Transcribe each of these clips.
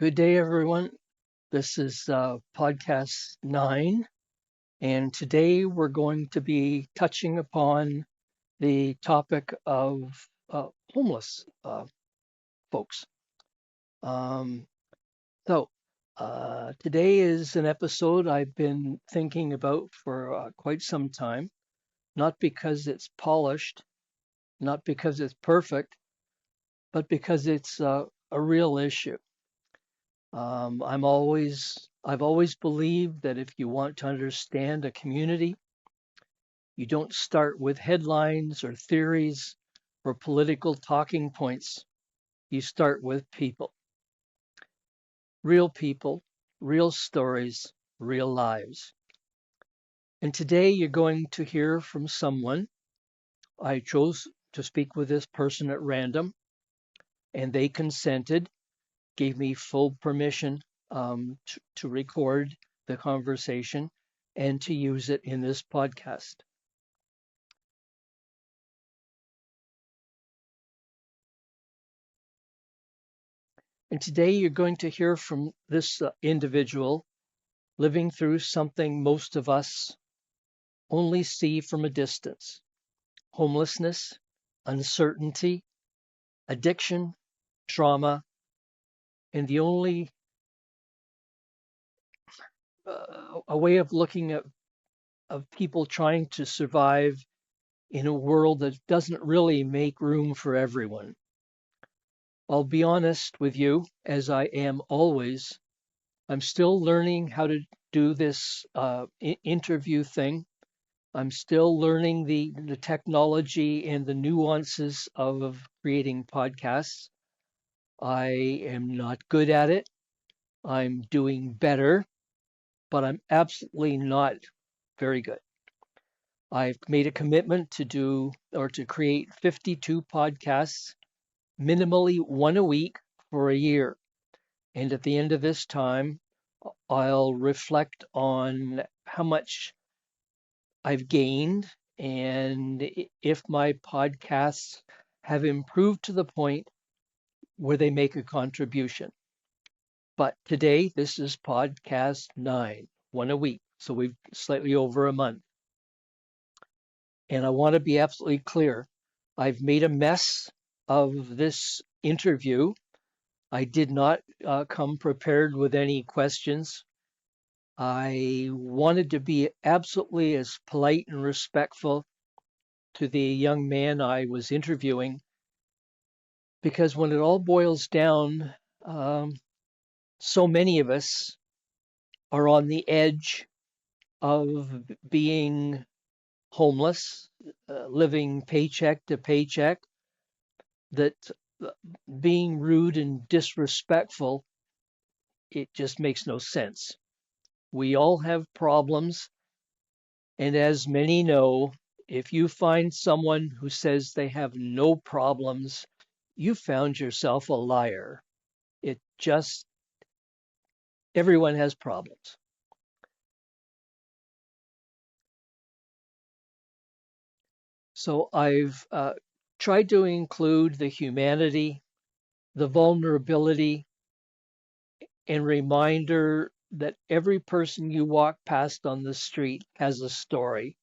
Good day, everyone. This is podcast 9, and today we're going to be touching upon the topic of homeless folks. Um, Today is an episode I've been thinking about for quite some time, not because it's polished, not because it's perfect, but because it's a real issue. I've always believed that if you want to understand a community, you don't start with headlines or theories or political talking points. You start with people, real stories, real lives. And today you're going to hear from someone. I chose to speak with this person at random, and they consented, gave me full permission to record the conversation and to use it in this podcast. And today you're going to hear from this individual living through something most of us only see from a distance: homelessness, uncertainty, addiction, trauma, and the only a way of looking at of people trying to survive in a world that doesn't really make room for everyone. I'll be honest with you, as I am always. I'm still learning how to do this interview thing. I'm still learning the technology and the nuances of creating podcasts. I am not good at it. I'm doing better, but I'm absolutely not very good. I've made a commitment to do or to create 52 podcasts, minimally one a week for a year. And at the end of this time, I'll reflect on how much I've gained and if my podcasts have improved to the point where they make a contribution. But today, this is podcast 9, one a week. So we've slightly over a month. And I want to be absolutely clear. I've made a mess of this interview. I did not come prepared with any questions. I wanted to be absolutely as polite and respectful to the young man I was interviewing, because when it all boils down, so many of us are on the edge of being homeless, living paycheck to paycheck, that being rude and disrespectful, it just makes no sense. We all have problems. And as many know, if you find someone who says they have no problems, you found yourself a liar. It just, everyone has problems. So I've tried to include the humanity, the vulnerability, and reminder that every person you walk past on the street has a story.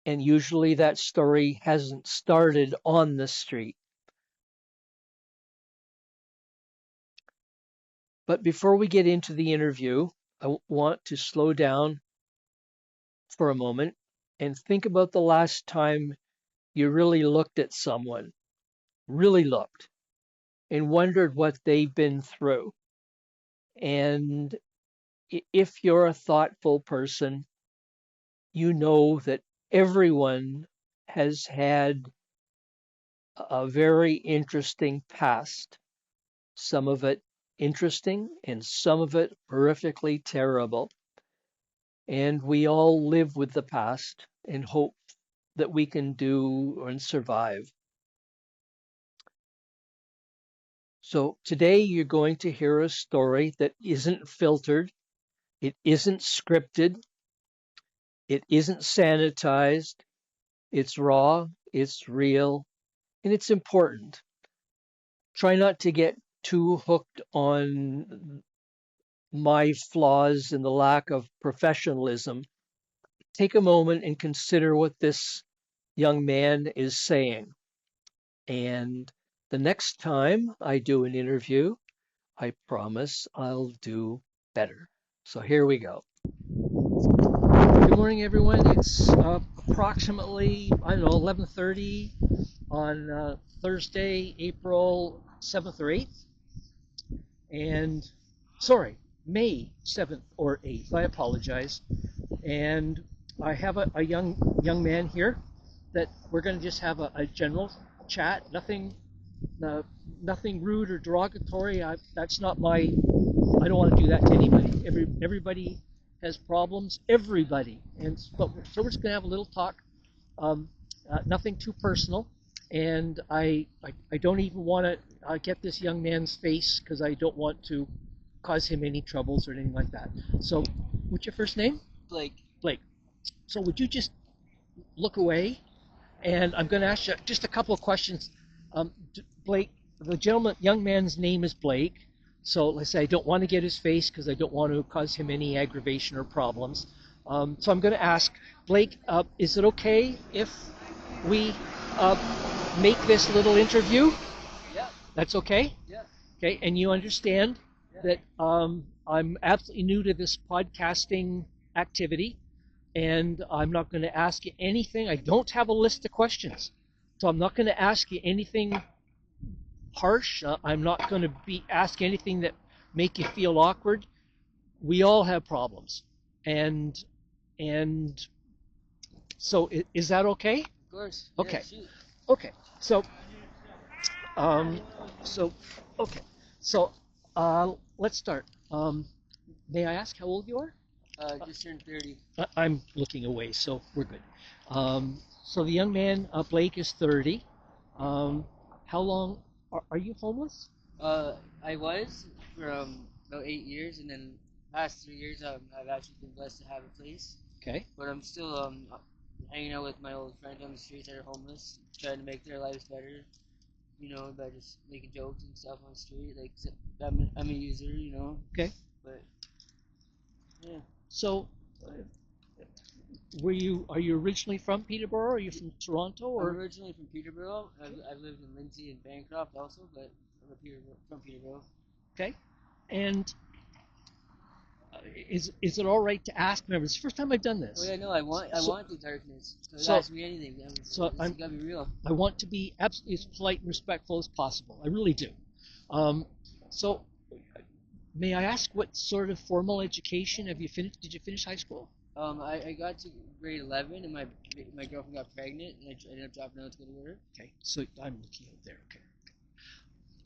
And usually that story hasn't started on the street. But before we get into the interview, I want to slow down for a moment and think about the last time you really looked at someone, really looked, and wondered what they've been through. And if you're a thoughtful person, you know that everyone has had a very interesting past, some of it interesting and some of it horrifically terrible. And we all live with the past and hope that we can do and survive. So today you're going to hear a story that isn't filtered, it isn't scripted, it isn't sanitized, it's raw, it's real, and it's important. Try not to get too hooked on my flaws and the lack of professionalism, take a moment and consider what this young man is saying. And the next time I do an interview, I promise I'll do better. So here we go. Good morning, everyone. It's approximately, I don't know, 11:30 on Thursday, April 7th or 8th. And sorry, May 7th or 8th. I apologize. And I have a young man here that we're going to just have a general chat. Uh, nothing rude or derogatory. That's not my. I don't want to do that to anybody. Everybody has problems. Everybody. And so we're just going to have a little talk. Nothing too personal. And I don't even want to get this young man's face because I don't want to cause him any troubles or anything like that. So, what's your first name? Blake. Blake. So would you just look away? And I'm going to ask you just a couple of questions. Blake, the young man's name is Blake. So let's say I don't want to get his face because I don't want to cause him any aggravation or problems. So I'm going to ask Blake, is it okay if we make this little interview? Yeah. That's okay? Yeah. Okay, and you understand Yeah. that I'm absolutely new to this podcasting activity, and I'm not going to ask you anything. I don't have a list of questions, so I'm not going to ask you anything harsh. I'm not going to be ask anything that make you feel awkward. We all have problems, and and so is that okay? Of course. Yeah, Okay, shoot. okay. So um, so okay, so let's start. May I ask how old you are? Just turned 30. I'm looking away, so we're good. So the young man, Blake, is 30. How long are you homeless? Uh, I was for about 8 years, and then past 3 years, I've actually been blessed to have a place. Okay. But I'm still hanging out with my old friends on the streets that are homeless, trying to make their lives better. By just making jokes and stuff on the street. Like I'm a user, Okay. But yeah. So, are you originally from Peterborough? Or are you from Toronto? I'm Or originally from Peterborough. I've lived in Lindsay and Bancroft also, but I'm from Peterborough. okay. And is it all right to ask? Remember, it's the first time I've done Oh this. yeah, no, I So, want the darkness. So so ask me anything. so It's gotta be real. I want to be absolutely as polite and respectful as possible. I really do. Um, so may I ask what sort of formal education have you finished? Did you finish high school? I got to grade 11, and my girlfriend got pregnant, and I ended up dropping out to go to work. Okay, so I'm looking out there. Okay,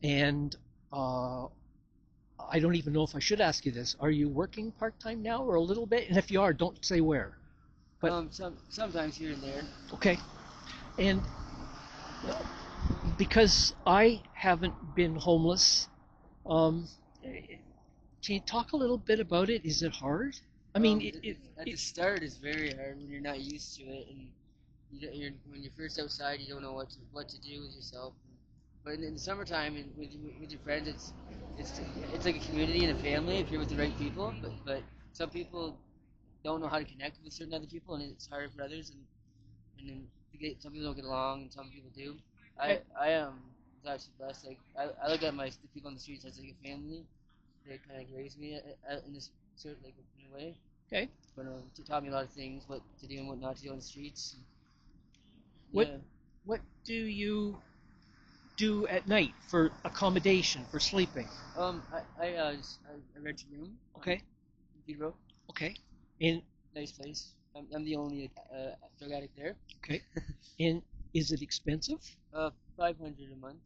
and uh, I don't even know if I should ask you this. Are you working part time now, or a little bit? And if you are, don't say where. But Sometimes here and there. okay, and because I haven't been homeless, um, can you talk a little bit about it? Is it hard? I mean, At the start, it's very hard when you're not used to it, and when you're first outside, you don't know what to do with yourself. But in the summertime, and with your friends, it's it's like a community and a family if you're with the right people. But some people don't know how to connect with certain other people, and it's harder for others. And then some people don't get along, and some people do. I was actually blessed. Like I look at the people on the streets as like a family. They kind of raised me in this sort of like in a way. okay. But taught me a lot of things, what to do and what not to do on the streets. What Yeah. what do you do at night for accommodation for sleeping? I rent a room. Okay, In Peterborough. okay, and Nice place. I'm the only drug addict there. okay, and is it expensive? 500 a month,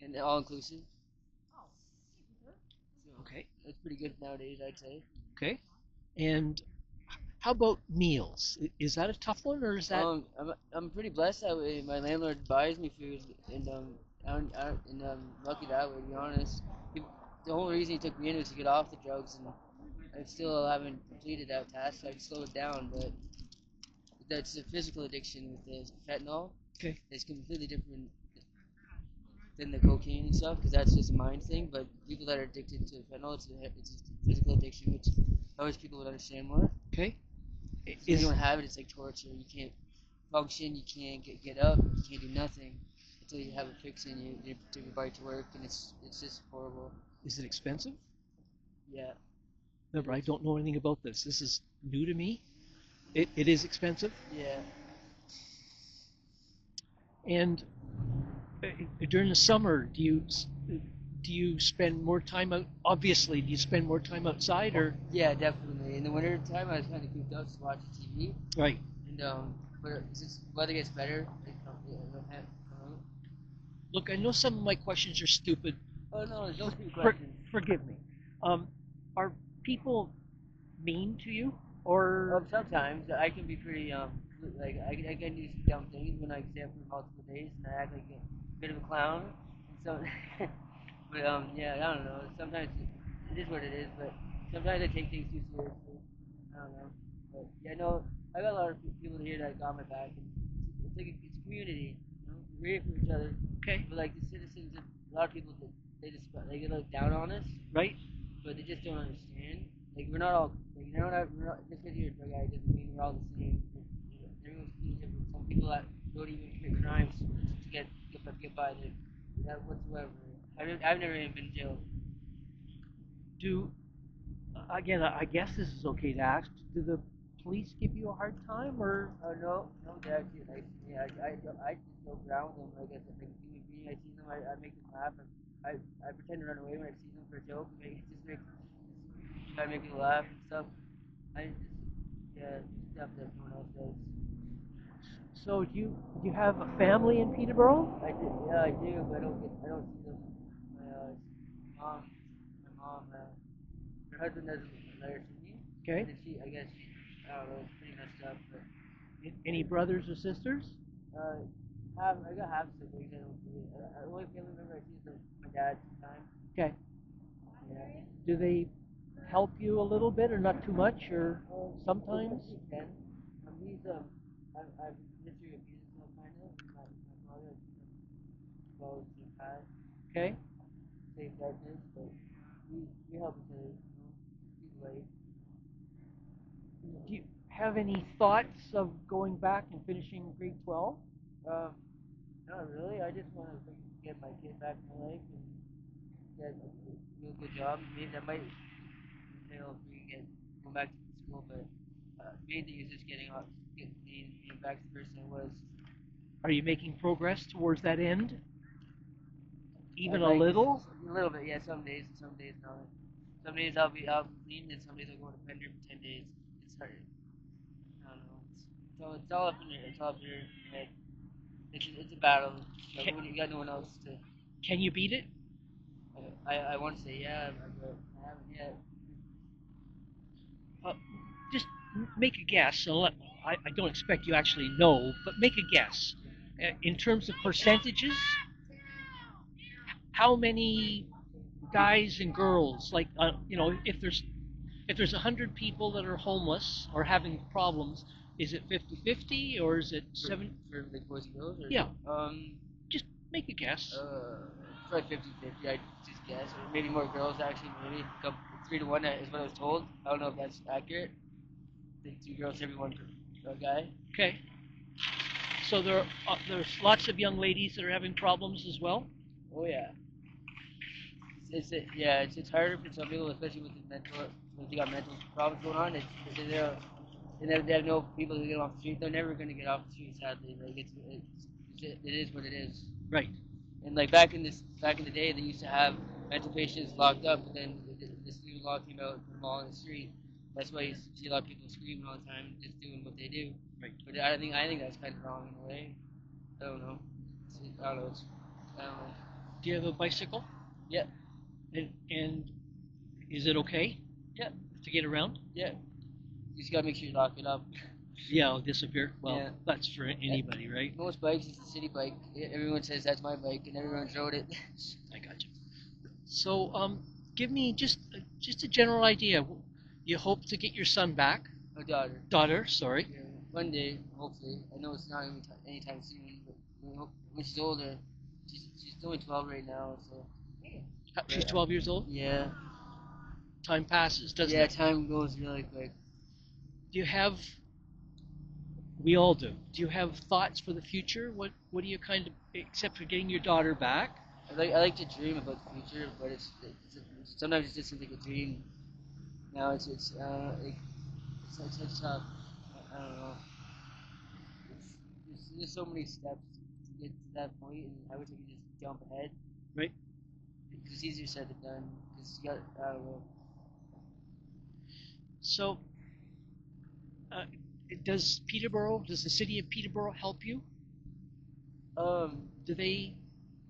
and all inclusive. So Okay, it's pretty good nowadays, I'd say. okay, and how about meals? Is that a tough one, or is that I'm pretty blessed that way. My landlord buys me food, and I'm lucky that way. To be honest, he, the whole reason he took me in was to get off the drugs, and I still haven't completed that task. So I've slowed down, but that's a physical addiction with the fentanyl. okay? It's completely different. than the cocaine and stuff, because that's just a mind thing. But people that are addicted to fentanyl, it's a physical addiction, which I wish people would understand more. Okay. So when you don't have it, it's like torture. You can't function, you can't get up, you can't do nothing until you have a fix and you take your bike to work, and it's just horrible. Is it expensive? Yeah. Remember, I don't know anything about this. This is new to me. It is expensive. Yeah. And during the summer, do you spend more time out? Obviously, do you spend more time outside or? Yeah, definitely. In the winter time, I was kind of cooped up just watching TV. Right. And but since weather gets better, Look, I know some of my questions are stupid. oh no, there's no stupid questions. Forgive me. Are people mean to you, or Sometimes I can be pretty like I can do some dumb things when I stay up for multiple days and I act like a bit of a clown. And so, but yeah, I don't know. Sometimes it is what it is, but sometimes I take things too seriously. I don't know. But yeah, no, I got a lot of people here that got my back, and it's like it's a community. You know, we're here for each other. okay? But like the citizens, a lot of people they just they get like down on us, Right. but they just don't understand. Like we're not all like we're not just because you're a drug addict doesn't mean we're all the same. Everyone's different. Some people that don't even commit crimes to get by that whatsoever. I've never even been in jail. Do again? I guess this is okay to ask. Do the police give you a hard time, or? Oh no, they actually like me. I just joke around with them like as like a human being. I see them, I make them laugh. I pretend to run away when I see them for a joke. It just makes try to make people laugh and stuff. I just yeah, just stuff that no one else does. So do you have a family in Peterborough? I do, yeah, I do, but I don't see them. My mom, my mom, her husband doesn't let her see me, Okay. and then I guess I don't know, it's pretty messed up, but Any brothers or sisters? uh, I got half siblings. I don't see it. The only family member I see is my dad sometimes. Okay. Yeah. Do they help you a little bit, or not too much, or sometimes? He can. He's I've history of music kind of. My father goes to the past, Okay. same darkness, but we help each other. You know, he's late. Do you have any thoughts of going back and finishing grade 12? Um, Not really. I just want to get my kid back in my life and get a real good job. Maybe that might entail me going back to school, but main thing is just being back to the person I was. Are you making progress towards that end? Even I'd a like little? a little bit, yeah. Some days not. Some days I'll be clean, and some days I'll go to Pender for 10 days. It's hard. I don't know. It's all up in your it's all up in your head. It's a battle. Can, You got no one else to. can you beat it? I want to say yeah, but I haven't yet. Uh, just make a guess. I don't expect you actually know, but make a guess. In terms of percentages, how many guys and girls, like, if there's 100 people that are homeless or having problems, is it 50-50 or is it For like boys and girls? Or, Yeah, just make a guess. it's like 50-50, I just guess. Or maybe more girls, actually. Maybe a couple, 3 to 1 is what I was told. I don't know if that's accurate. I think 2 girls every one for a guy. Okay. So there's lots of young ladies that are having problems as well. Oh, yeah. Yeah, it's harder for some people, especially with the when they got mental problems going on. They have no people to get them off the street. They're never going to get off the street, sadly. Like it is what it is. Right. And like back in the day, they used to have mental patients locked up, but then this new law came out and put them all in the street. That's why you see a lot of people screaming all the time, just doing what they do. Right. But I think that's kind of wrong in a way. I don't know. I don't know. I don't know. Do you have a bicycle? Yeah. And is it okay Yeah. to get around? Yeah. You just gotta make sure you lock it up. Yeah, it'll disappear. Well, Yeah. that's for anybody, right? Most bikes, it's a city bike. Everyone says that's my bike, and everyone's rode it. I got you. So, give me just a general idea. You hope to get your son back? My daughter. Daughter, sorry. Yeah, one day, hopefully. I know it's not anytime soon, but when she's older, She's only 12 right now, so She's but 12 years old. yeah, Time passes, doesn't yeah, it? time goes really quick. Do you have? We all do. Do you have thoughts for the future? What do you kind of, except for getting your daughter back? I like to dream about the future, but sometimes it's just like a dream. Now it's tough. I don't know. There's so many steps to get to that point, and I wish I could just jump ahead. Right. Because it's easier said than done. Because you got, I don't know. So, uh, does the city of Peterborough help you? Um, Do they?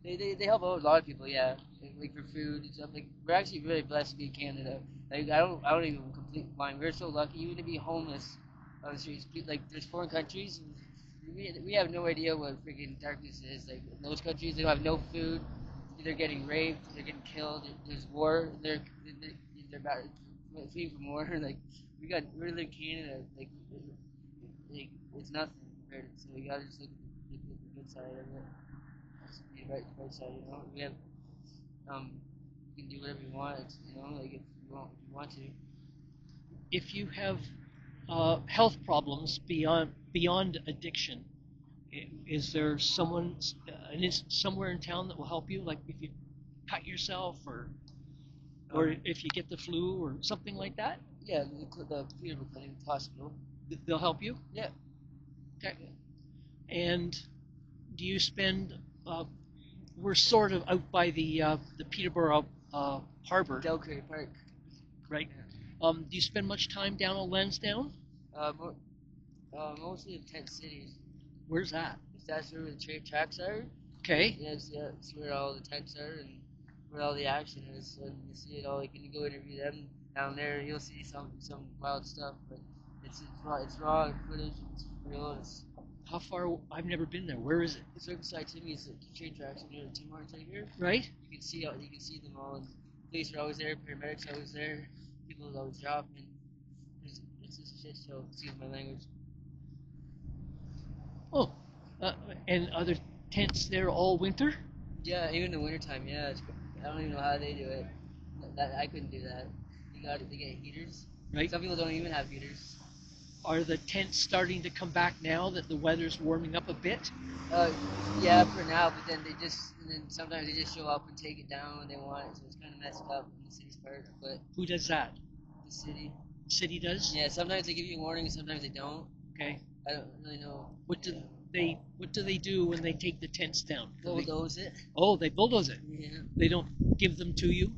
they help out a lot of people, yeah. Like for food and stuff. Like we're actually really blessed to be in Canada. Like I don't even complete mine. We're so lucky even to be homeless on the streets. Like there's foreign countries. We have no idea what freaking darkness is. Like in those countries, they have no food. They're getting raped. They're getting killed. There's war. They're about fleeing from war. Like we're in Canada. Like it's nothing compared to. So we gotta just look at the good side of it. The right side. We have um, you can do whatever you want. Like if you want to. If you have health problems beyond addiction, is there somewhere in town that will help you? Like if you cut yourself, or if you get the flu or something like that, Yeah, the Peterborough Clinic Hospital. they'll help you. Yeah. Okay. And do you spend? We're sort of out by the Peterborough harbor, Delcray Park. right? Yeah. Do you spend much time down on Lansdowne? Uh, mo- Mostly in tent cities. Where's that? That's where the tracks are. Okay. Yeah, it's where all the tents are and where all the action is. And you see it all. Like when you go interview them down there, you'll see some wild stuff. But it's raw footage. It's real. How far? I've never been there. Where is it? It's right beside Timmy's train tracks near Tim Hortons right here. Right. You can see them all. And police are always there. Paramedics are always there. People are always shopping. It's just a shit show. Excuse my language. Oh, and other tents there all winter? Yeah, even in the wintertime, yeah. I don't even know how they do it. I couldn't do that. They get heaters. Right. Some people don't even have heaters. Are the tents starting to come back now that the weather's warming up a bit? Uh, yeah, for now, but and then sometimes they just show up and take it down when they want it, so it's kind of messed up in the city's part. But Who does that? the city, The city does? yeah, sometimes they give you a warning, and sometimes they don't. Okay. I don't really know. What do they do when they take the tents down? Bulldoze it. Oh, they bulldoze it. Yeah. They don't give them to you?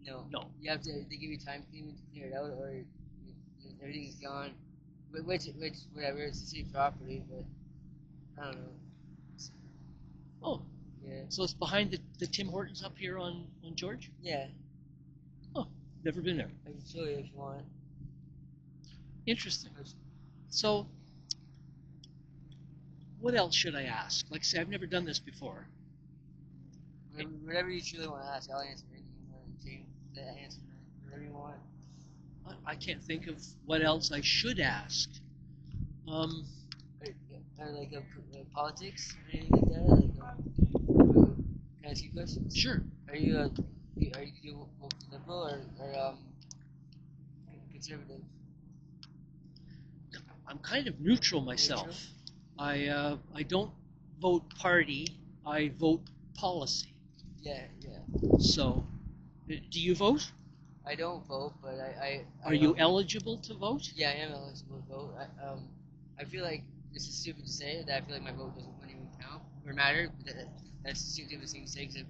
No. No. You have to. They give you time to clear it out, or everything's gone. Which whatever. It's the city property, but I don't know. Oh, Yeah. so it's behind the Tim Hortons up here on George? Yeah. Oh, never been there. I can show you if you want. Interesting. So, what else should I ask? Like I say, I've never done this before. Whatever you truly want to ask, I'll answer anything you want to change the answer. Whatever you want. I can't think of what else I should ask. Um, Or like politics or anything like that. Can I ask you questions? sure. Are you liberal or conservative? I'm kind of neutral myself. Neutral? I don't vote party. I vote policy. Yeah, yeah. So, do you vote? I don't vote, but Are you eligible to vote? Yeah, I am eligible to vote. I feel like this is stupid to say that I feel like my vote doesn't even count or matter. But that's the stupidest thing to say because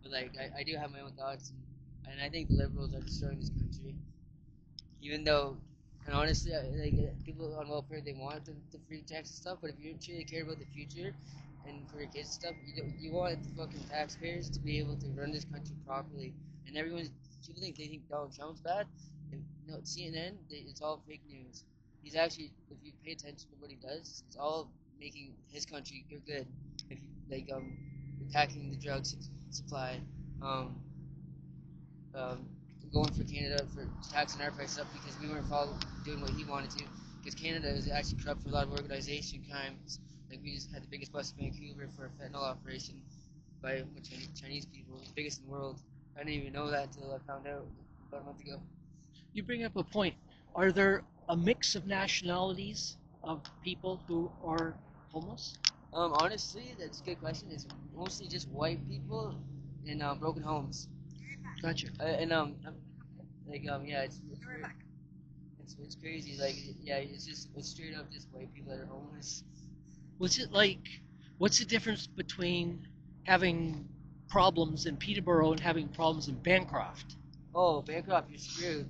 but like I do have my own thoughts, and I think the liberals are destroying this country. Even though, and honestly, people on welfare they want the free tax and stuff, but if you truly care about the future and for your kids and stuff, you want the fucking taxpayers to be able to run this country properly. And people think Donald Trump's bad. And, no, CNN, it's all fake news. He's actually, if you pay attention to what he does, it's all making his country good. If you, attacking the drugs supply, um, um, going for Canada for taxing our prices up because we weren't doing what he wanted to. Because Canada is actually corrupt for a lot of organization crimes. Like we just had the biggest bust in Vancouver for a fentanyl operation. by a bunch of Chinese people, biggest in the world. I didn't even know that until I found out about a month ago. You bring up a point. Are there a mix of nationalities of people who are homeless? Honestly, that's a good question. It's mostly just white people in broken homes. Gotcha. And yeah, it's crazy. Like yeah, it's straight up just white people that are homeless. What's it like? What's the difference between having problems in Peterborough and having problems in Bancroft? Oh, Bancroft, you're screwed.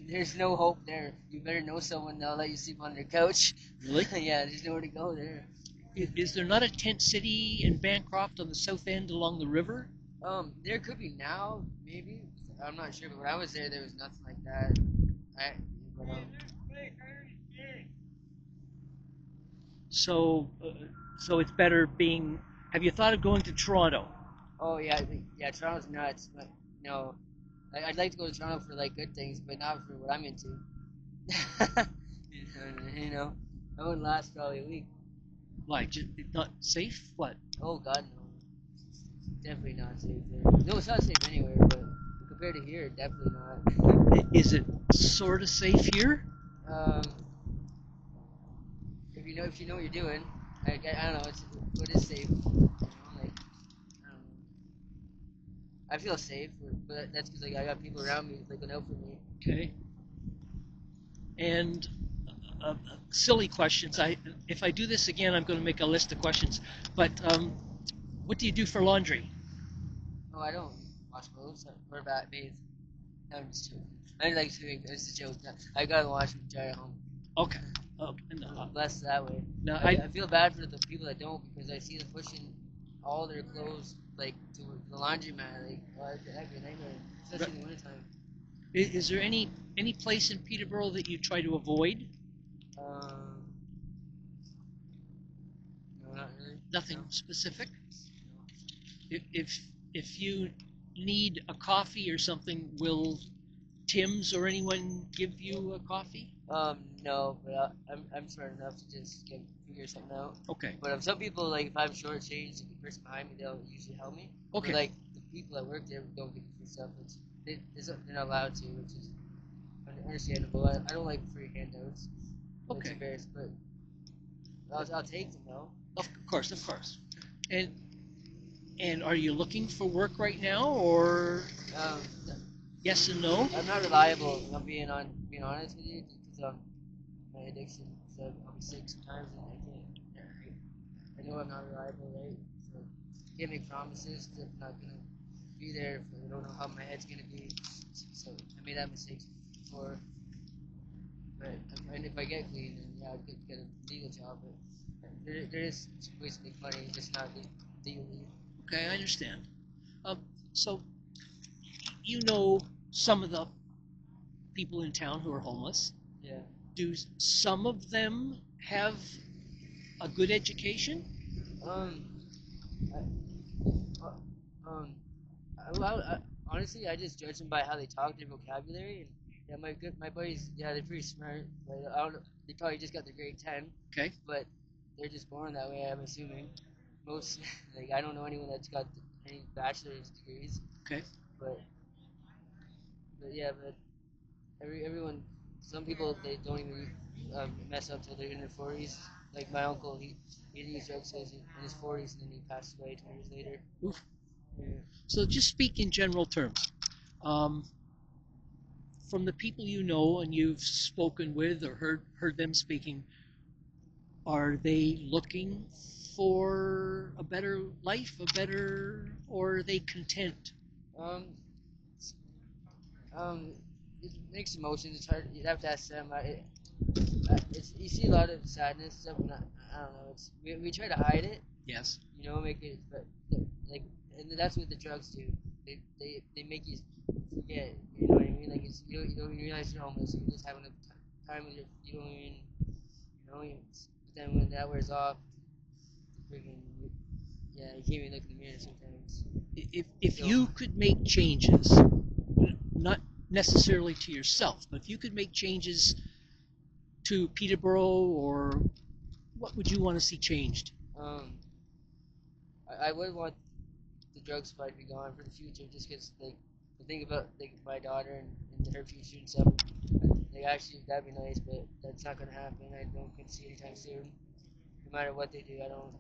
There's no hope there. You better know someone that'll let you sleep on their couch. Really? Yeah, there's nowhere to go there. Is there not a tent city in Bancroft on the south end along the river? There could be now, maybe. I'm not sure, but when I was there was nothing like that. I, but So, so it's better being. Have you thought of going to Toronto? oh yeah, Toronto's nuts. But no, I'd like to go to Toronto for like good things, but not for what I'm into. you know, I wouldn't last probably a week. Like, just not safe? What? Oh God, no. Definitely not safe there. No, it's not safe anywhere, but compared to here, definitely not. Is it sort of safe here? Um, if you know what you're doing, I don't know. What is safe? Like I don't know. I feel safe, but that's because like I got people around me looking out for me. Okay. And silly questions. If I do this again, I'm going to make a list of questions. But what do you do for laundry? Oh, I don't wash clothes or bathe. No, I'm just joking. I like doing. It's a joke. I gotta wash and dry at home. Okay. Okay. No, I'm blessed that way. no, I feel bad for the people that don't because I see them pushing all their clothes like to the laundromat. Like, oh, that'd be a nightmare, especially in the wintertime. is there any place in Peterborough that you try to avoid? Um, no, not really. Nothing No, specific. no. If you need a coffee or something, will Tim's or anyone give you a coffee? No, but I'm smart enough to just figure something out. Okay. But some people like if I'm shortchanged, the person behind me they'll usually help me. Okay. But like the people that work there don't give me free stuff. They're not allowed to, which is understandable. I don't like free handouts. It's Okay. embarrassing, but I'll take them though. Of course, of course. And and are you looking for work right now, or Um, yes and no? I'm not reliable. I'm being honest with you because my addiction. So I'll be sick sometimes and I can't. I know I'm not reliable, right? So can't make promises that I'm not gonna be there. If I don't know how my head's gonna be. So I made that mistake before. But and if I get clean, then yeah, I'd get a legal job. But there is ways to make money, just not legally. Okay, I understand. Um, so you know some of the people in town who are homeless. Yeah. Do some of them have a good education? Um. I, uh, um. Well, honestly, I just judge them by how they talk, their vocabulary, and yeah, my buddies, yeah, they're pretty smart. But I don't know, they probably just got their grade 10, Okay. but they're just born that way. I'm assuming most like I don't know anyone that's got any bachelor's degrees, Okay. but yeah, but everyone, some people they don't even mess up till they're in their 40s. Like my uncle, he used drugs till in his 40s, and then he passed away 20 years later. Oof. Yeah. So just speak in general terms. Um, from the people you know and you've spoken with or heard them speaking, are they looking for a better life, or are they content? Um, Um, it's mixed emotions. It's hard. You'd have to ask them. It's you see a lot of sadness stuff, and I don't know. We try to hide it, Yes. make it, but like, and that's what the drugs do. They make you forget. You know what I mean? Like you don't even realize you're homeless. You're just having a time with you don't even but then when that wears off, freaking yeah, you can't even look in the mirror sometimes. If So you could make changes, not necessarily to yourself, but if you could make changes to Peterborough, or what would you want to see changed? um, I would want drugs might be gone for the future, just because like the thing about like my daughter and her future and stuff. Like actually, that'd be nice, but that's not gonna happen. I don't can see anytime soon. No matter what they do, I don't.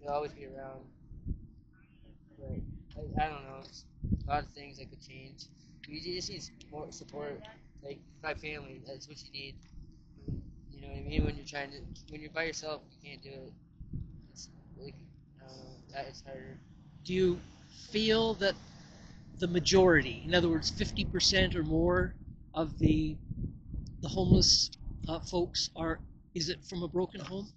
They'll always be around. But I don't know. It's a lot of things that could change. You just need more support. Like my family, that's what you need. You know what I mean? When you're by yourself, you can't do it. It's like, I don't know, it's harder. Do you feel that the majority, in other words, 50% or more of the homeless folks are, is it from a broken home?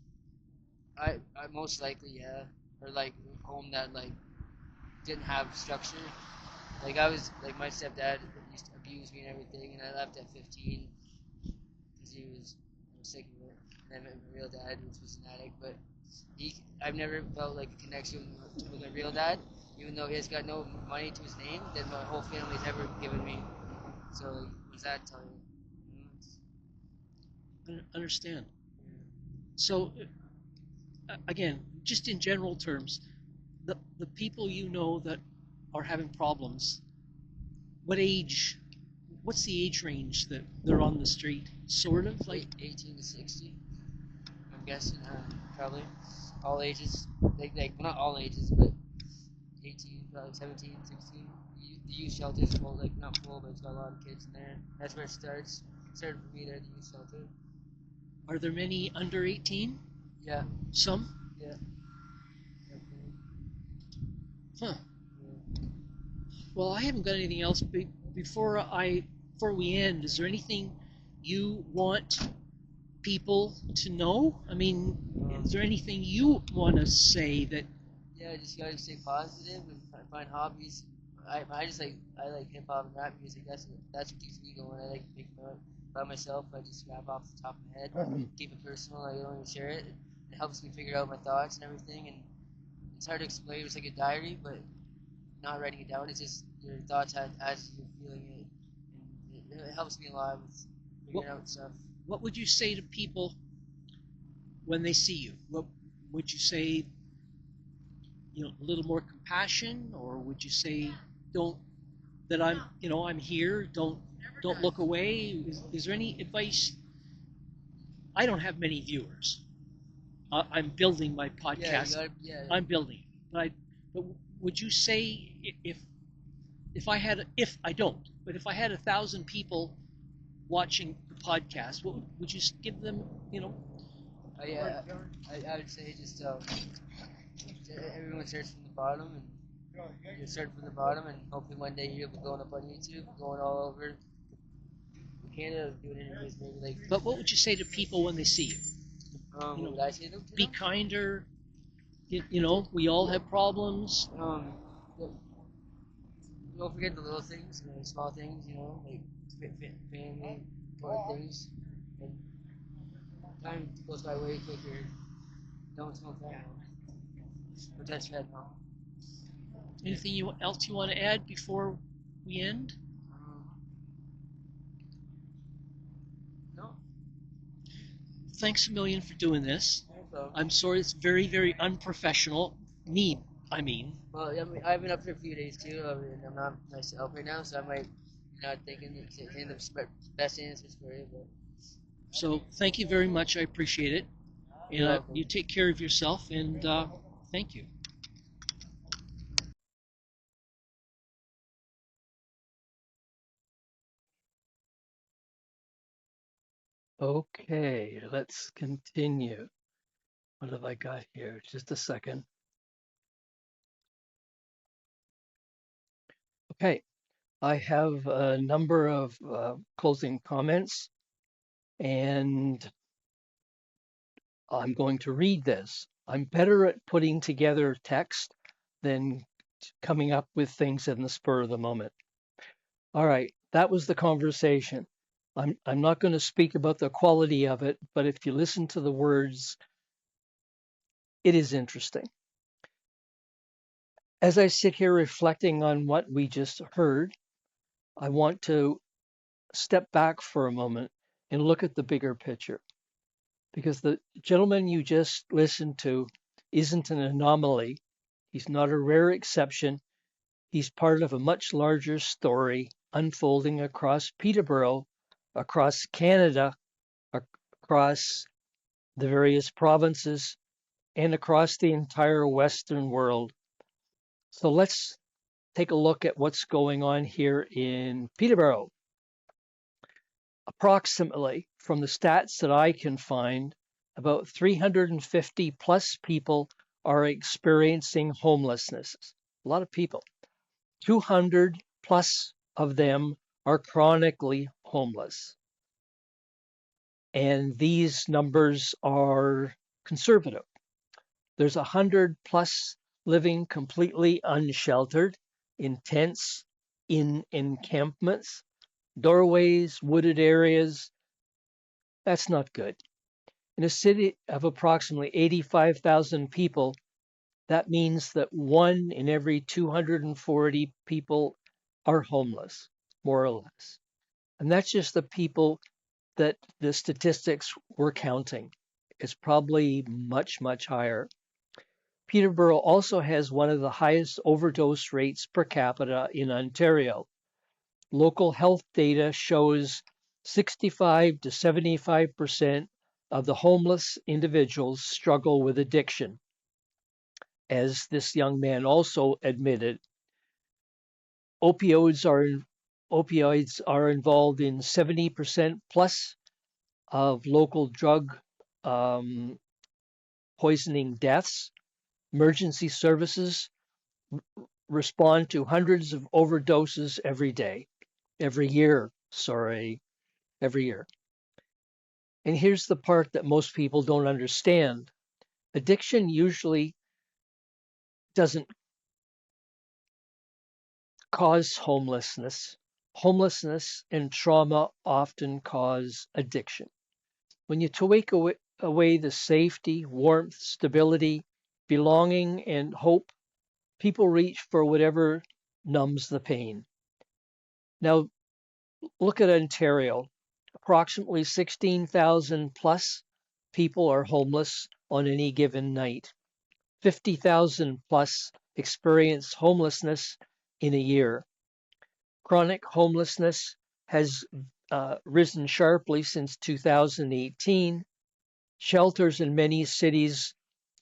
I most likely, yeah, or like home that like didn't have structure. Like I was like my stepdad used to abuse me and everything, and I left at 15 because he was sick of it. And I met my real dad, which was an addict, but I've never felt like a connection with my real dad, even though he has got no money to his name that my whole family's ever given me. So like, what's that tell you? Understand. So, again, just in general terms, the people you know that are having problems, what age, what's the age range that they're on the street? Sort of like 18 to 60. I'm guessing, probably all ages. Like well, not all ages, but 18, probably 17, 16. The youth shelter is full, like not full, but it's got a lot of kids in there. That's where it starts. It started for me there at the youth shelter. are there many under 18? Yeah, Some? yeah, definitely. Huh. Yeah. Well, I haven't got anything else. Before we end, is there anything you want people to know? I mean, is there anything you want to say that? Yeah, just gotta stay positive and find hobbies. I like hip hop and rap music. That's what keeps me going. I like making art by myself. I just rap off the top of my head, keep it personal. I don't even share it. It helps me figure out my thoughts and everything. And it's hard to explain. It's like a diary, but not writing it down. It's just your thoughts as you're feeling it, and it helps me a lot with What, figuring out stuff. what would you say to people when they see you? What would you say? A little more compassion, or would you say, don't that I'm here. Don't look away. Is there any advice? I don't have many viewers. I'm building my Yeah, you podcast. gotta. Yeah, I'm building it. But would you say if I don't, but if I had 1,000 people watching the podcast, what would you give them? yeah. I would say just everyone starts from the bottom, and you start from the bottom, and hopefully one day you'll be going up on YouTube, going all over Canada, doing interviews, maybe like. But what would you say to people when they see you? What would I say to Be them? kinder. We all have problems. Don't forget the little things, small things, like family, important things, and time goes by way quicker. Don't smoke that now. But that's red now. Anything else you want to add before we end? Um, no, Thanks a million for doing this. no problem. I'm sorry it's very, very unprofessional. Me, I mean. Well, I mean, I've been up for a few days too, and I'm not myself right now, so I might be not thinking the best answers for you, but So thank you very much. I appreciate it. you're And welcome. you take care of yourself, and thank you. Okay, let's continue. What have I got here? Just a second. Okay, I have a number of closing comments, and I'm going to read this. I'm better at putting together text than coming up with things in the spur of the moment. All right, that was the conversation. I'm not going to speak about the quality of it, but if you listen to the words, it is interesting. As I sit here reflecting on what we just heard, I want to step back for a moment and look at the bigger picture, because the gentleman you just listened to isn't an anomaly. He's not a rare exception. He's part of a much larger story unfolding across Peterborough, across Canada, across the various provinces, and across the entire Western world. So let's take a look at what's going on here in Peterborough. Approximately, from the stats that I can find, about 350 plus people are experiencing homelessness. A lot of people. 200 plus of them are chronically homeless. And these numbers are conservative. There's 100 plus living completely unsheltered in tents, in encampments, doorways, wooded areas. That's not good. In a city of approximately 85,000 people, that means that 1 in every 240 people are homeless, more or less. And that's just the people that the statistics were counting. It's probably much, much higher. Peterborough also has one of the highest overdose rates per capita in Ontario. Local health data shows 65 to 75% of the homeless individuals struggle with addiction. As this young man also admitted, opioids are involved in 70% plus of local drug poisoning deaths. Emergency services respond to hundreds of overdoses every year. And here's the part that most people don't understand. Addiction usually doesn't cause homelessness. Homelessness and trauma often cause addiction. When you take away the safety, warmth, stability, belonging, and hope, people reach for whatever numbs the pain. Now, look at Ontario. Approximately 16,000 plus people are homeless on any given night. 50,000 plus experience homelessness in a year. Chronic homelessness has risen sharply since 2018. Shelters in many cities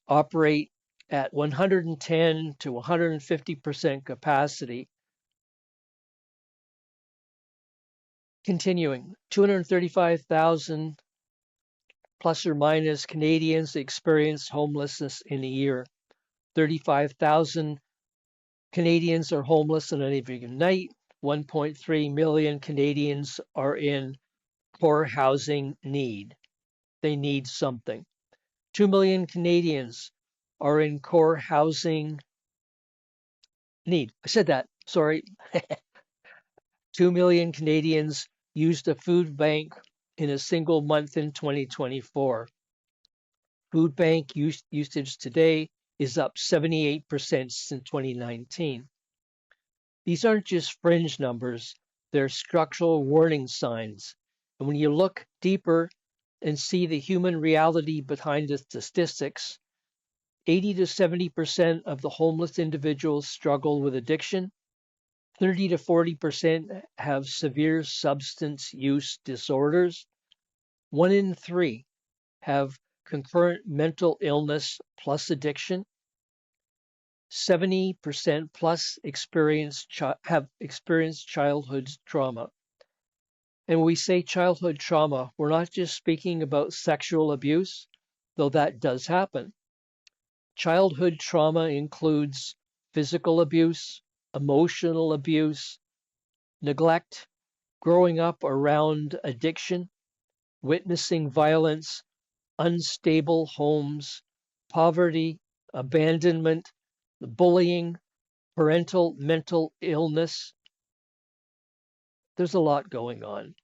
operate at 110 to 150% capacity. Continuing, 235,000 plus or minus Canadians experience homelessness in a year. 35,000 Canadians are homeless on any given night. 1.3 million Canadians are in core housing need. They need something. 2 million Canadians are in core housing need. I said that, sorry. 2 million Canadians used a food bank in a single month in 2024. Food bank usage today is up 78% since 2019. These aren't just fringe numbers, they're structural warning signs. And when you look deeper and see the human reality behind the statistics, 80 to 70% of the homeless individuals struggle with addiction. 30 to 40% have severe substance use disorders. 1 in 3 have concurrent mental illness plus addiction. 70% plus have experienced childhood trauma. And when we say childhood trauma, we're not just speaking about sexual abuse, though that does happen. Childhood trauma includes physical abuse, emotional abuse, neglect, growing up around addiction, witnessing violence, unstable homes, poverty, abandonment, bullying, parental mental illness. There's a lot going on.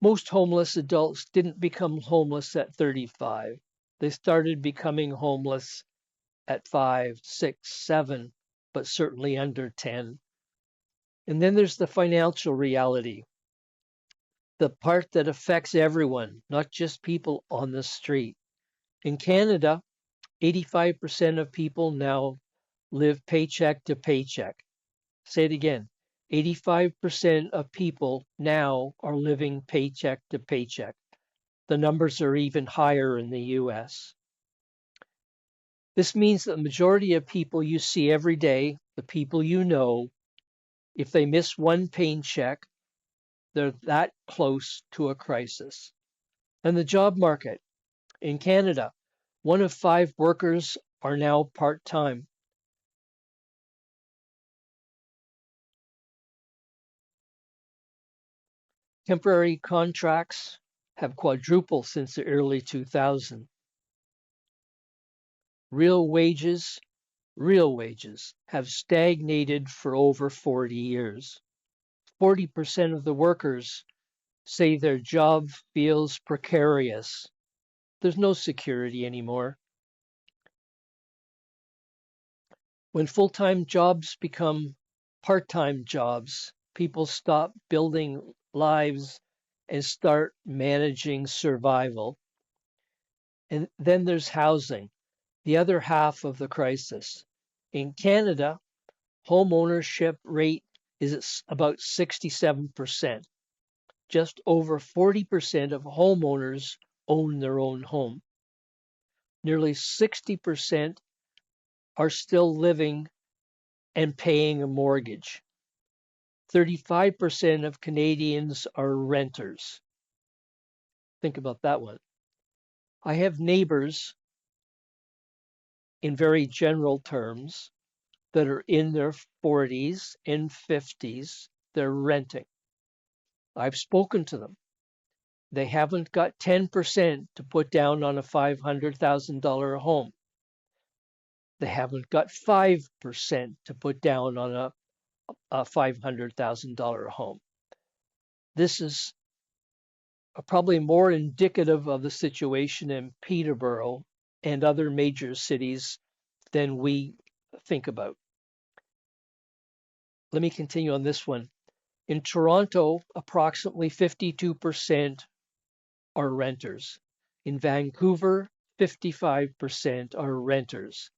Most homeless adults didn't become homeless at 35. They started becoming homeless at 5, 6, 7, but certainly under 10. And then there's the financial reality, the part that affects everyone, not just people on the street. In Canada, 85% of people now live paycheck to paycheck. Say it again. 85% of people now are living paycheck to paycheck. The numbers are even higher in the US. This means that the majority of people you see every day, the people you know, if they miss one paycheck, they're that close to a crisis. And the job market in Canada, 1 of 5 workers are now part-time. Temporary contracts have quadrupled since the early 2000s. Real wages, real wages have stagnated for over 40 years. 40% of the workers say their job feels precarious. There's no security anymore. When full-time jobs become part-time jobs, people stop building lives and start managing survival. And then there's housing, the other half of the crisis. In Canada, home ownership rate is about 67%. Just over 40% of homeowners own their own home. Nearly 60% are still living and paying a mortgage. 35% of Canadians are renters. Think about that one. I have neighbors, in very general terms, that are in their 40s and 50s. They're renting. I've spoken to them. They haven't got 10% to put down on a $500,000 home. They haven't got 5% to put down on a $500,000 home. This is probably more indicative of the situation in Peterborough and other major cities than we think about. Let me continue on this one. In Toronto, approximately 52% are renters. In Vancouver, 55% are renters.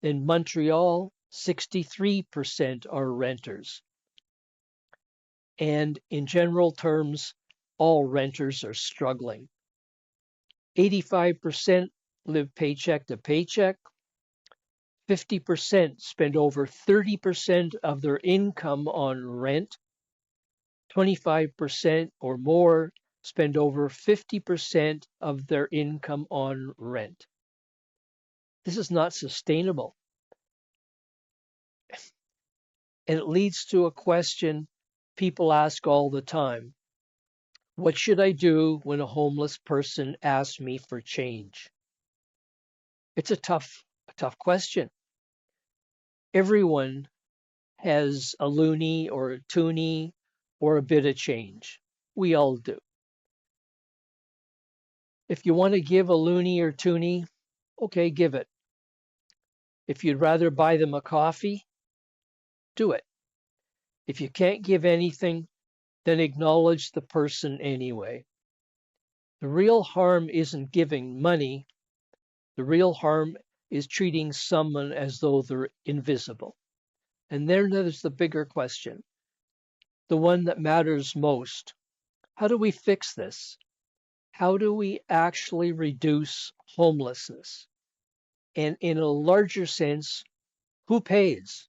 In Montreal, 63% are renters. And in general terms, all renters are struggling. 85% live paycheck to paycheck. 50% spend over 30% of their income on rent. 25% or more spend over 50% of their income on rent. This is not sustainable. And it leads to a question people ask all the time. What should I do when a homeless person asks me for change? It's a tough question. Everyone has a loonie or a toonie or a bit of change. We all do. If you want to give a loonie or toonie, okay, give it. If you'd rather buy them a coffee, do it. If you can't give anything, then acknowledge the person anyway. The real harm isn't giving money. The real harm is treating someone as though they're invisible. And there's the bigger question, the one that matters most. How do we fix this? How do we actually reduce homelessness? And in a larger sense, who pays?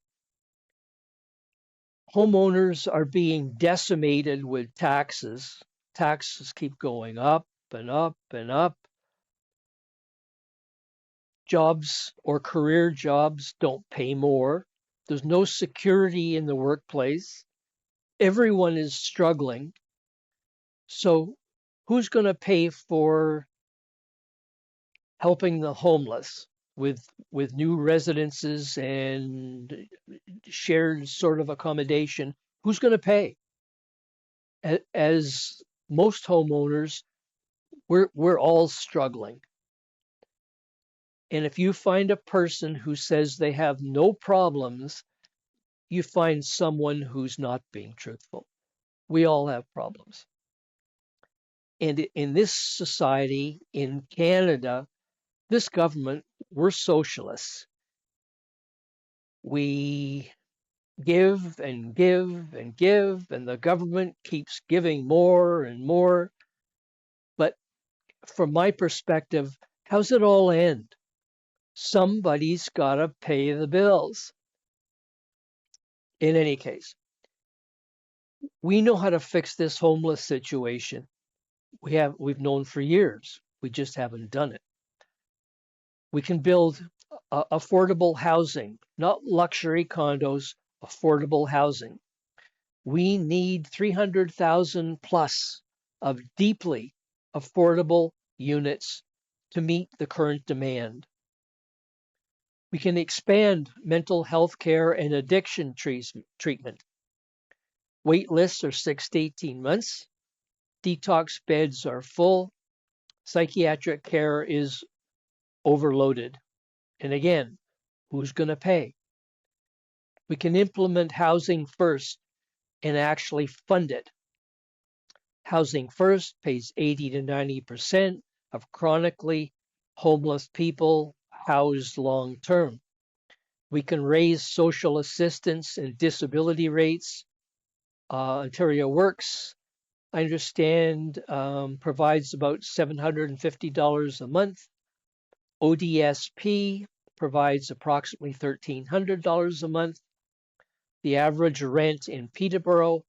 Homeowners are being decimated with taxes. Taxes keep going up and up and up. Jobs or career jobs don't pay more. There's no security in the workplace. Everyone is struggling. So who's going to pay for helping the homeless with new residences and shared sort of accommodation? Who's going to pay? As most homeowners, we're all struggling. And if you find a person who says they have no problems, you find someone who's not being truthful. We all have problems. And in this society, in Canada, this government, we're socialists. We give and give and give, and the government keeps giving more and more. But from my perspective, how's it all end? Somebody's got to pay the bills. In any case, we know how to fix this homeless situation. We've known for years. We just haven't done it. We can build affordable housing, not luxury condos, affordable housing. We need 300,000 plus of deeply affordable units to meet the current demand. We can expand mental health care and addiction treatment. Wait lists are 6 to 18 months. Detox beds are full. Psychiatric care is overloaded. And again, who's going to pay? We can implement housing first and actually fund it. Housing First pays 80 to 90% of chronically homeless people housed long term. We can raise social assistance and disability rates. Ontario Works, I understand, provides about $750 a month. ODSP provides approximately $1,300 a month. The average rent in Peterborough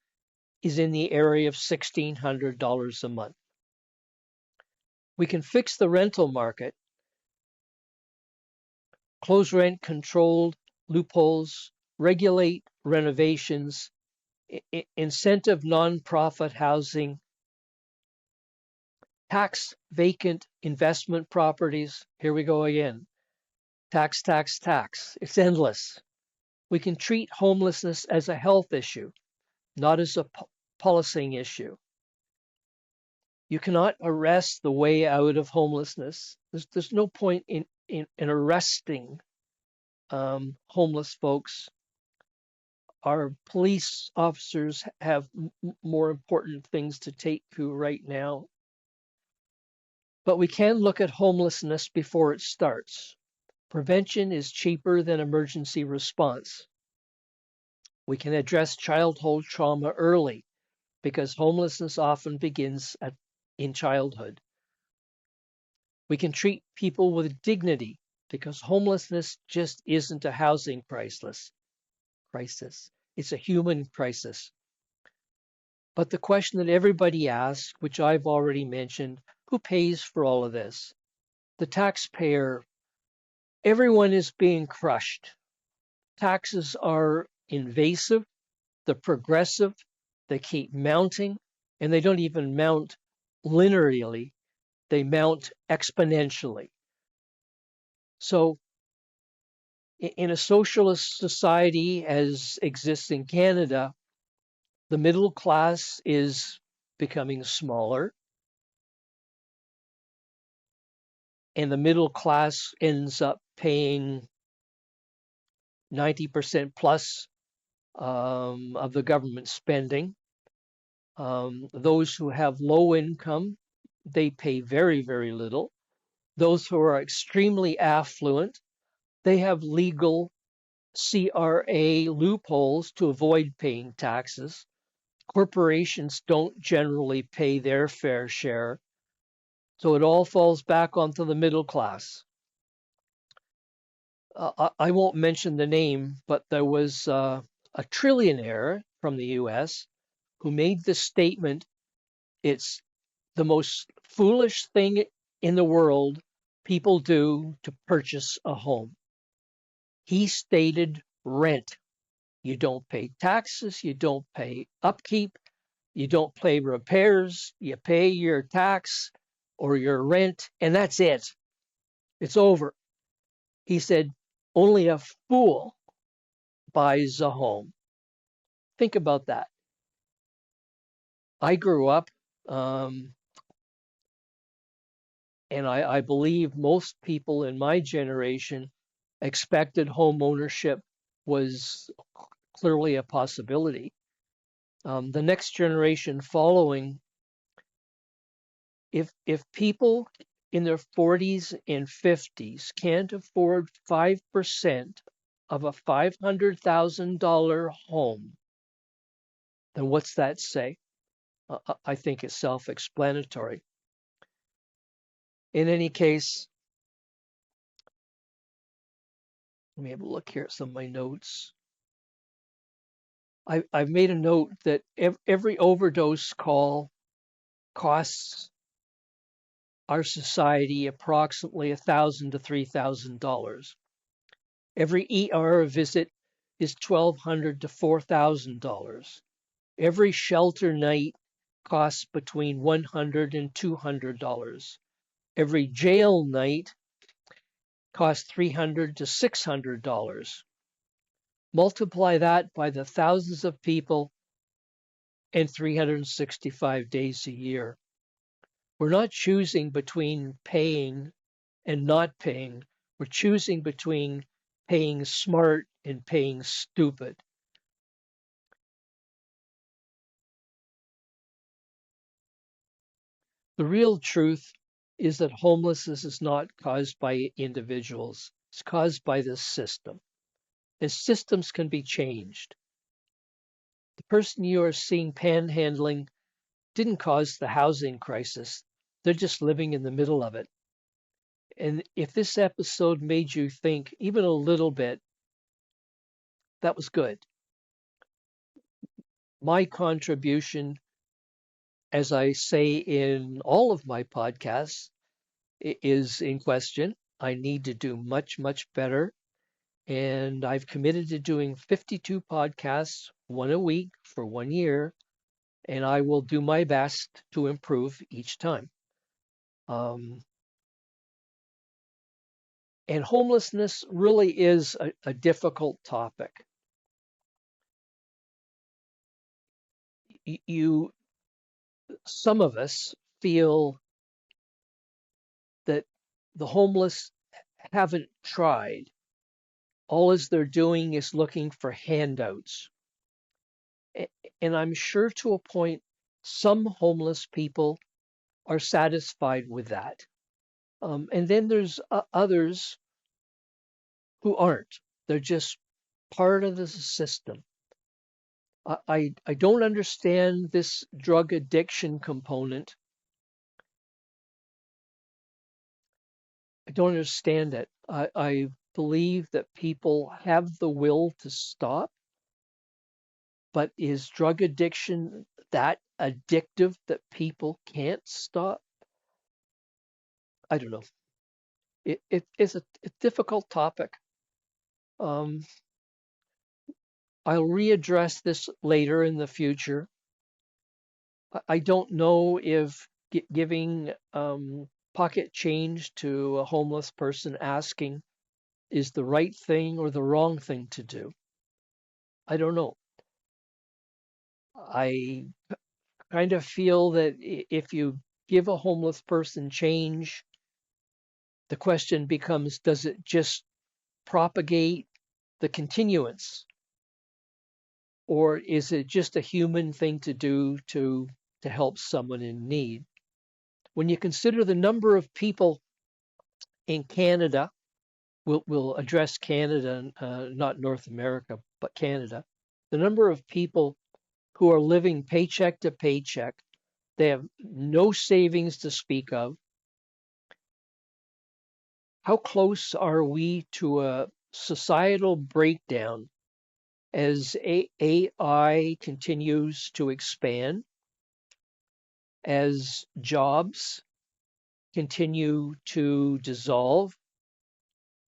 is in the area of $1,600 a month. We can fix the rental market, close rent controlled loopholes, regulate renovations, incentive nonprofit housing, tax vacant investment properties. Here we go again. Tax, tax, tax. It's endless. We can treat homelessness as a health issue, not as a policing issue. You cannot arrest the way out of homelessness. There's no point in arresting homeless folks. Our police officers have more important things to take to right now. But we can look at homelessness before it starts. Prevention is cheaper than emergency response. We can address childhood trauma early because homelessness often begins in childhood. We can treat people with dignity because homelessness just isn't a housing crisis. It's a human crisis. But the question that everybody asks, which I've already mentioned, who pays for all of this? The taxpayer. Everyone is being crushed. Taxes are invasive, they're progressive, they keep mounting, and they don't even mount linearly, they mount exponentially. So, in a socialist society as exists in Canada, the middle class is becoming smaller, and the middle class ends up paying 90% plus of the government spending. Those who have low income, they pay very, very little. Those who are extremely affluent, they have legal CRA loopholes to avoid paying taxes. Corporations don't generally pay their fair share. So it all falls back onto the middle class. I won't mention the name, but there was a trillionaire from the US who made the statement, it's the most foolish thing in the world people do to purchase a home. He stated rent. You don't pay taxes, you don't pay upkeep, you don't pay repairs, you pay your tax or your rent, and that's it. It's over. He said, only a fool buys a home. Think about that. I grew up, and I believe most people in my generation expected home ownership was clearly a possibility. The next generation following, if people in their 40s and 50s can't afford 5% of a $500,000 home, then what's that say? I think it's self-explanatory. In any case, let me have a look here at some of my notes. I've made a note that every overdose call costs our society approximately $1,000 to $3,000. Every ER visit is $1,200 to $4,000. Every shelter night costs between $100 and $200. Every jail night costs $300 to $600. Multiply that by the thousands of people and 365 days a year. We're not choosing between paying and not paying. We're choosing between paying smart and paying stupid. The real truth is that homelessness is not caused by individuals. It's caused by this system. And systems can be changed. The person you are seeing panhandling didn't cause the housing crisis. They're just living in the middle of it. And if this episode made you think even a little bit, that was good. My contribution, as I say in all of my podcasts, is in question. I need to do much, much better. And I've committed to doing 52 podcasts, one a week for 1 year. And I will do my best to improve each time. And homelessness really is a difficult topic. Some of us feel that the homeless haven't tried. All as they're doing is looking for handouts. And I'm sure to a point, some homeless people are satisfied with that. And then there's others who aren't. They're just part of the system. I don't understand this drug addiction component. I don't understand it. I believe that people have the will to stop, but is drug addiction that addictive that people can't stop? I don't know. It's a difficult topic. I'll readdress this later in the future. I don't know if giving pocket change to a homeless person asking is the right thing or the wrong thing to do. I don't know. I kind of feel that if you give a homeless person change, the question becomes, does it just propagate the continuance? Or is it just a human thing to do to help someone in need? When you consider the number of people in Canada, we'll address Canada, not North America, but Canada, the number of people who are living paycheck to paycheck, they have no savings to speak of. How close are we to a societal breakdown as AI continues to expand, as jobs continue to dissolve?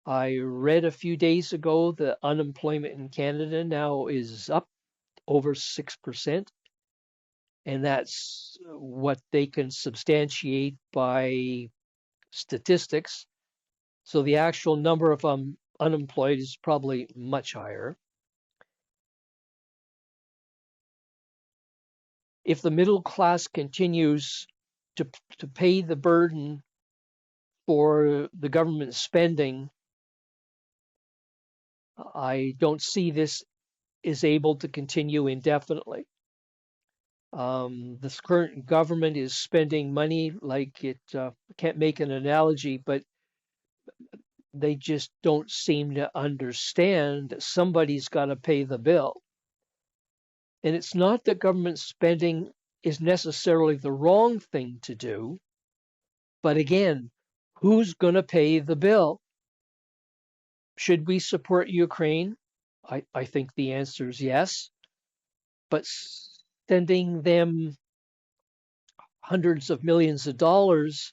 I read a few days ago that unemployment in Canada now is up over 6%, and that's what they can substantiate by statistics. So the actual number of unemployed is probably much higher. If the middle class continues to pay the burden for the government spending, I don't see this is able to continue indefinitely. This current government is spending money like it can't make an analogy, but They just don't seem to understand that somebody's got to pay the bill. And it's not that government spending is necessarily the wrong thing to do, but again, who's going to pay the bill? Should we support Ukraine? I think the answer is yes. But sending them hundreds of millions of dollars,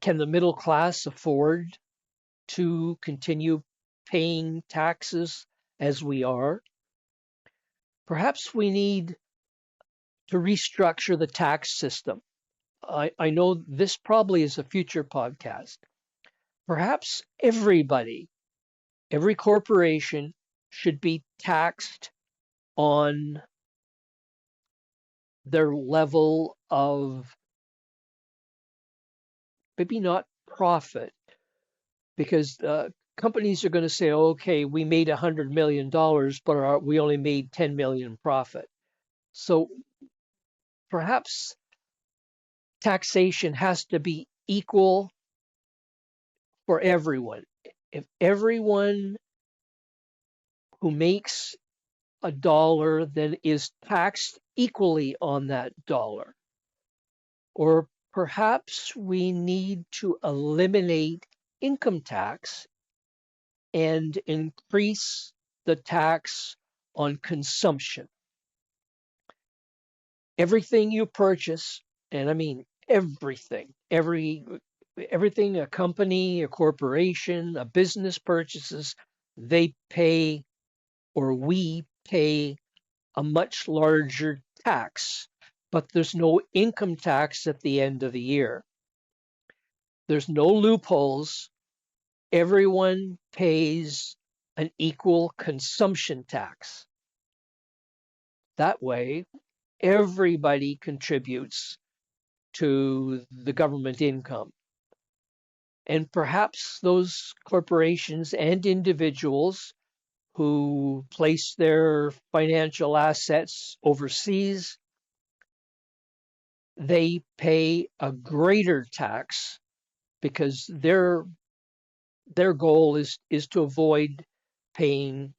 can the middle class afford to continue paying taxes as we are? Perhaps we need to restructure the tax system. I know this probably is a future podcast. Perhaps everybody, every corporation should be taxed on their level of, maybe not profit, because companies are going to say, okay, we made $100 million, but we only made 10 million profit. So perhaps taxation has to be equal for everyone. If everyone who makes a dollar then is taxed equally on that dollar, or perhaps we need to eliminate income tax and increase the tax on consumption. Everything you purchase, and I mean everything a company, a corporation, a business purchases, they pay, or we pay, a much larger tax, but there's no income tax at the end of the year. There's no loopholes. Everyone pays an equal consumption tax. That way, everybody contributes to the government income. And perhaps those corporations and individuals who place their financial assets overseas, they pay a greater tax because their goal is to avoid paying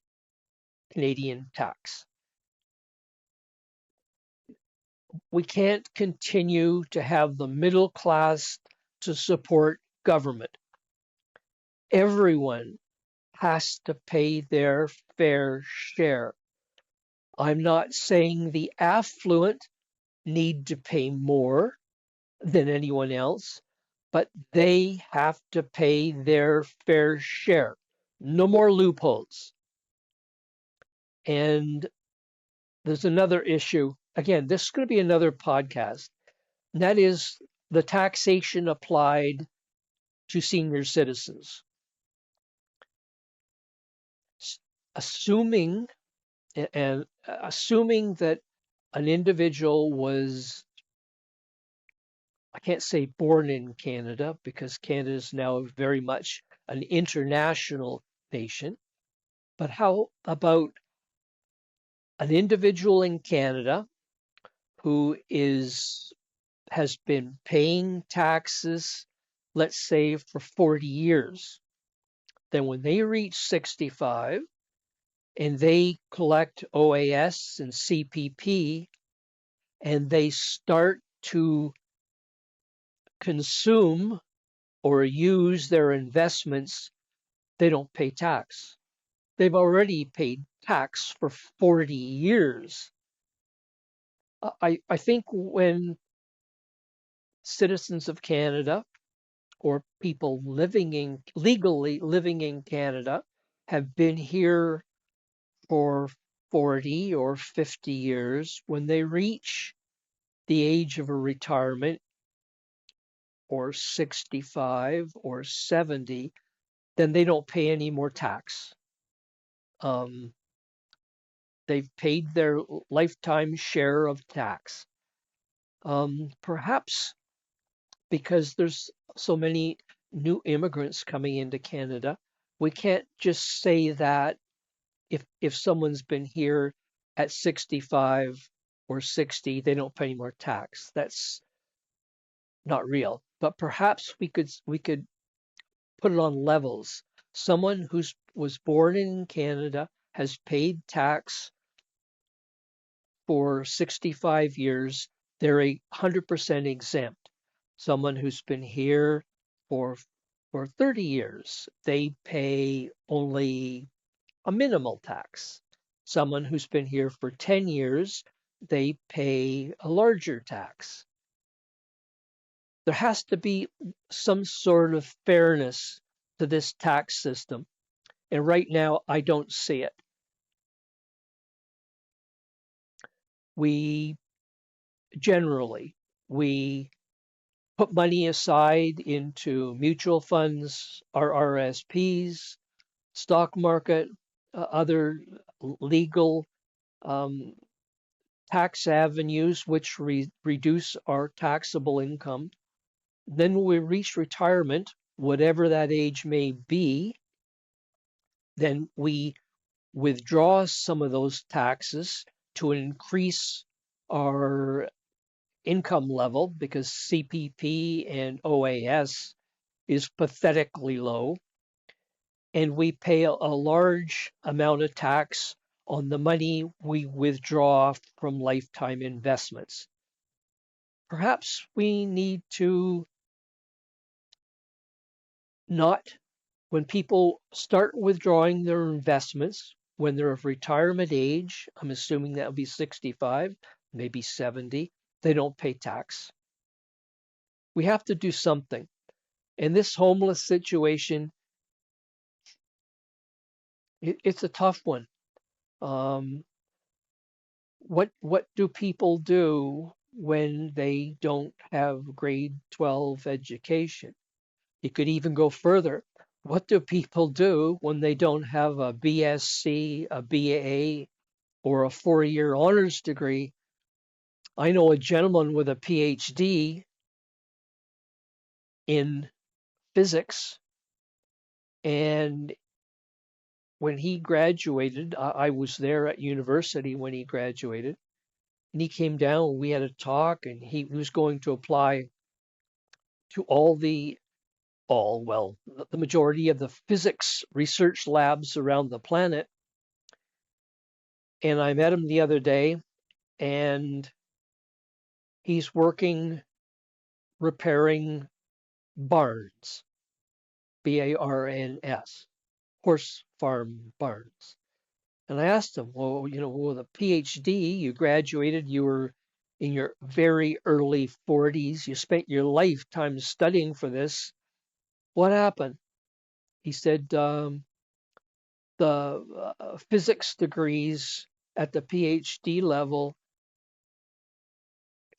Canadian tax. We can't continue to have the middle class to support government. Everyone has to pay their fair share. I'm not saying the affluent need to pay more than anyone else, but they have to pay their fair share. No more loopholes. And there's another issue. Again, this is going to be another podcast. And that is the taxation applied to senior citizens. Assuming assuming that an individual was, I can't say born in Canada because Canada is now very much an international nation, but how about an individual in Canada who has been paying taxes, let's say for 40 years. Then when they reach 65 and they collect OAS and CPP and they start to consume or use their investments, they don't pay tax. They've already paid tax for 40 years. I think when citizens of Canada or people legally living in Canada have been here for 40 or 50 years, when they reach the age of a retirement or 65 or 70, then they don't pay any more tax. They've paid their lifetime share of tax. Perhaps because there's so many new immigrants coming into Canada, we can't just say that if someone's been here at 65 or 60, they don't pay any more tax. That's not real. But perhaps we could put it on levels. Someone who was born in Canada has paid tax for 65 years, they're 100% exempt. Someone who's been here for 30 years, they pay only a minimal tax. Someone who's been here for 10 years, they pay a larger tax. There has to be some sort of fairness to this tax system. And right now, I don't see it. We generally, we put money aside into mutual funds, RRSPs, stock market, other legal um, tax avenues which reduce our taxable income. Then when we reach retirement, whatever that age may be, then we withdraw some of those taxes to increase our income level because CPP and OAS is pathetically low. And we pay a large amount of tax on the money we withdraw from lifetime investments. Perhaps we need to not, when people start withdrawing their investments, when they're of retirement age, I'm assuming that would be 65, maybe 70, they don't pay tax. We have to do something. And this homeless situation, it's a tough one. What do people do when they don't have grade 12 education? You could even go further. What do people do when they don't have a BSc, a BA, or a 4-year honors degree? I know a gentleman with a PhD in physics, and when he graduated, I was there at university when he graduated, and he came down, we had a talk, and he was going to apply to the majority of the physics research labs around the planet. And I met him the other day, and he's working repairing barns, BARNS, horse farm barns. And I asked him, well, with a PhD, you graduated, you were in your very early 40s, you spent your lifetime studying for this. What happened? He said the physics degrees at the PhD level,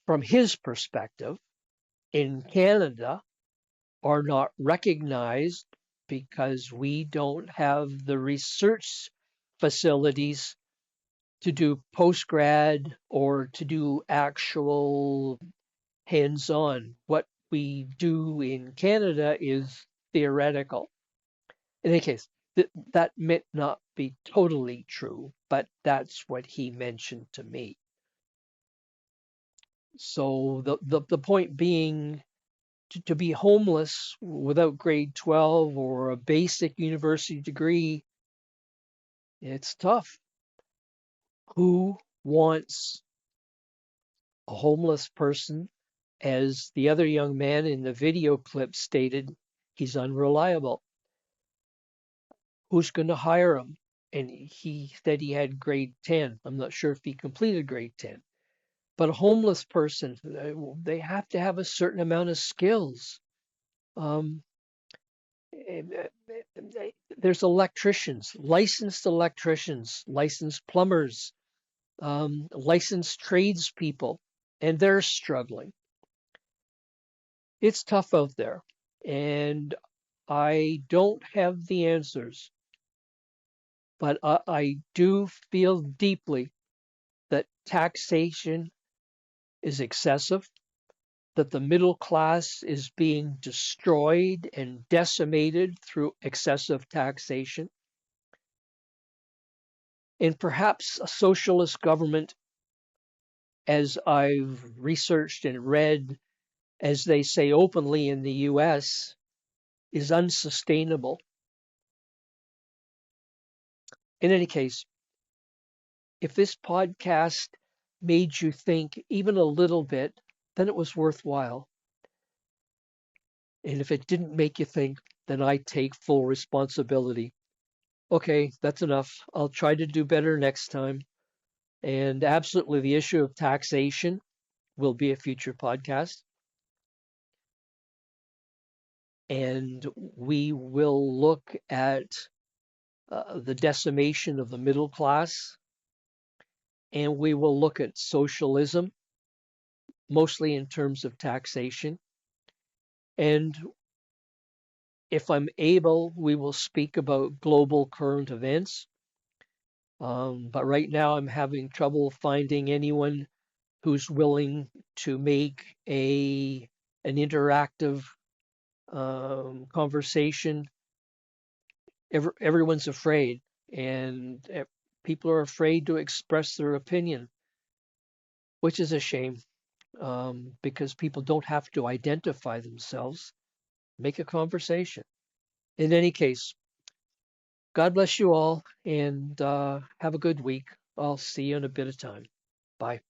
from his perspective, in Canada, are not recognized because we don't have the research facilities to do postgrad or to do actual hands-on. What we do in Canada is theoretical. In any case, that may not be totally true, but that's what he mentioned to me. So the point being, to be homeless without grade 12 or a basic university degree, it's tough. Who wants a homeless person? As the other young man in the video clip stated, he's unreliable. Who's going to hire him? And he said he had grade 10. I'm not sure if he completed grade 10. But a homeless person, they have to have a certain amount of skills. There's electricians, licensed plumbers, licensed tradespeople, and they're struggling. It's tough out there, and I don't have the answers, but I do feel deeply that taxation is excessive, that the middle class is being destroyed and decimated through excessive taxation. And perhaps a socialist government, as I've researched and read, as they say openly in the US, is unsustainable. In any case, if this podcast made you think even a little bit, then it was worthwhile. And if it didn't make you think, then I take full responsibility. Okay, that's enough. I'll try to do better next time. And absolutely, the issue of taxation will be a future podcast. And we will look at the decimation of the middle class, and we will look at socialism, mostly in terms of taxation. And if I'm able, we will speak about global current events. But right now, I'm having trouble finding anyone who's willing to make an interactive conversation. Everyone's afraid, and people are afraid to express their opinion, which is a shame, because people don't have to identify themselves. Make a conversation. In any case, God bless you all, and have a good week. I'll see you in a bit of time. Bye.